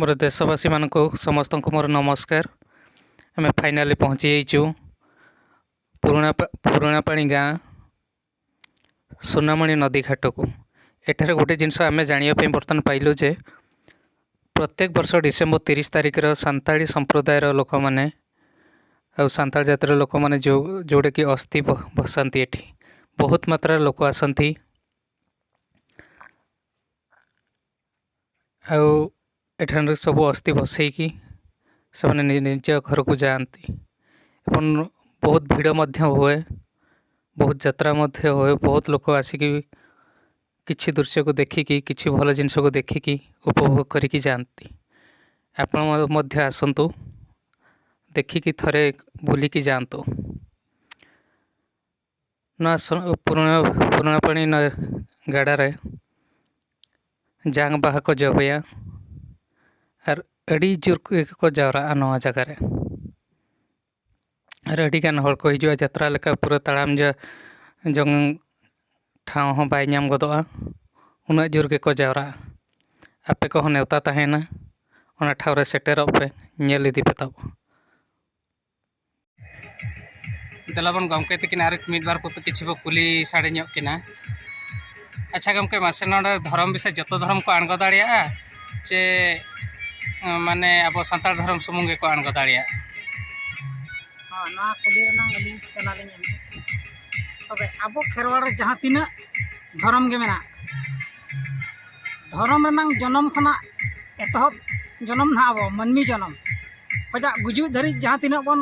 मोर देशवासी मानक समस्त को मोर नमस्कार। आम फाइनाली पहुँची जाइचु पुराणा पाणी गाँ सुनामणि नदी घाट को। एठार गोटे जिनस आम जानापी बर्तमान पाइलु जे प्रत्येक वर्ष डिसेम्बर 30 तारिख सांताली संप्रदायर लोक मैंने सांताल जातिर लोक मैंने जोड़े कि अस्थि बसाती एठी बहुत मात्रा लोक आसती। एठार सब अस्थि बसैकी से निज घर को जाती एवं बहुत भीड़ हुए, बहुत यात्रा हुए, बहुत लोक आसिक किसी दृश्य को देखिकी किसी भल जिनस को देखिकी उपभोग करके जाती। आपण आसतु देखिकी थरे बुलिकी जातु। ना पुराणा पाणी गाड़ारे जांग बाहक जबया और अड़ी जोर को जावरा नवा जगार अड़ीगान हड़ को हिजुआ यात्रा लेका पूरा ताड़ाम जंग ठाव हो बाय नाम गदोआ उना जोर के को जावरा। आपे को नेवता तहेना ओना ठाव रे सेटेरों पे नेल इदी पे तब दलाबन गमके तकिन आर मिड बार को किछि बो कुली साड़े ᱧᱚᱜ किना। अच्छा गमके मासे नोडे धर्म विषय जतो धर्म को आणगो दाड़िया जे माने अब संताल धर्म सुमुंगे को आणगो दाड़िया। हाँ ना कुली रना अली चला ले तबे अब खेरवाड़ जहाँ तीना धर्म के मेना धर्म रना जन्म खना एतहब जन्म ना अब मनमी जन्म खजा गुजु धरी जहाँ तीना बन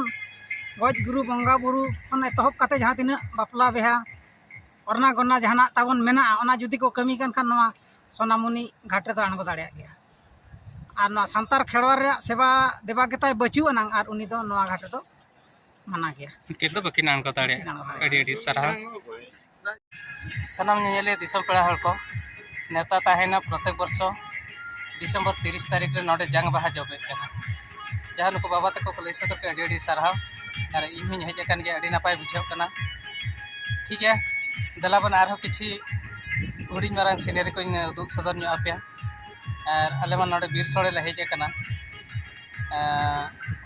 गज गुरु बंगा बुरु खन एतहब काते जहाँ तीना बापला बेहा orna gonna jahana tabon mena ona judi ko kami kan nwa सोनामुनी घाटे तो आणगो दाड़िया गया और ना सांतार खेड़वार सेवा देवा गेताय बचू अनांग और उनी दो नवा घाटे तो मना गया केदो बकिन आणगो दाड़िया अड़ी अड़ी सारा सनम नेले दिसम पेड़ा हल को नेता ताहेना प्रत्येक वर्ष डिसेम्बर 30 तारिख रे नोडे जांग बाहा जबे कना जहां नुको बाबा तको को लैसा तो अड़ी अड़ी सारा और इन हुई हेज कन गे अड़ी नापाय बुझाव कना। ठीक है दलाबन आरो किछि हुडिंग मारांग सिनेरी को उदुग सदर ᱧᱚᱜ ᱟᱯᱮᱭᱟ और आले मा नोडे बीर सोड़े ले हेज कना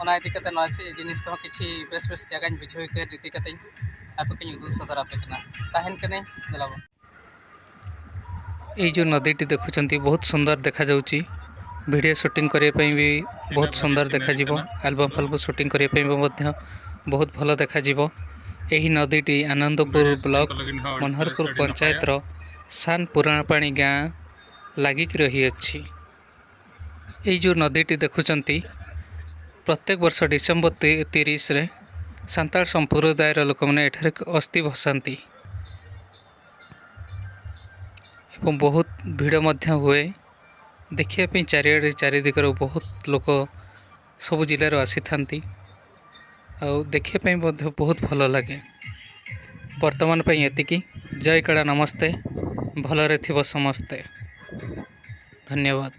ओना इदि कते नोआ जिनिस को किछि बेस बेस जगह बुझाव के रीति कते आपे के उदुग सदर आपे कना ताहेन कने दलाबन। ए जो नदीटी देखुचंती बहुत सुंदर देखा जाउची वीडियो शूटिंग करे पई भी बहुत सुंदर देखा जीवो एल्बम फिल्म शूटिंग करे पई भी बहुत भलो देखा जीवो। एही नदीटी आनंदपुर ब्लॉक मनहरपुर पंचायत रो सान पुराणा पाणी गाँ लागिक रही अछि। ये जो नदीटी देखुचंती प्रत्येक वर्ष डिसेम्बर 30 रे सांताल संप्रदायर लोक मैंने एठारे अस्थि भसाती एवं बहुत भीड़ हुए देखिए चारिआडे चारिदिगर बहुत लोक सब जिलार आसी थांती और देखिए बहुत भल लगे। वर्तमान पई एतिकी जय कड़ा नमस्ते भलरे थिबो समस्ते धन्यवाद।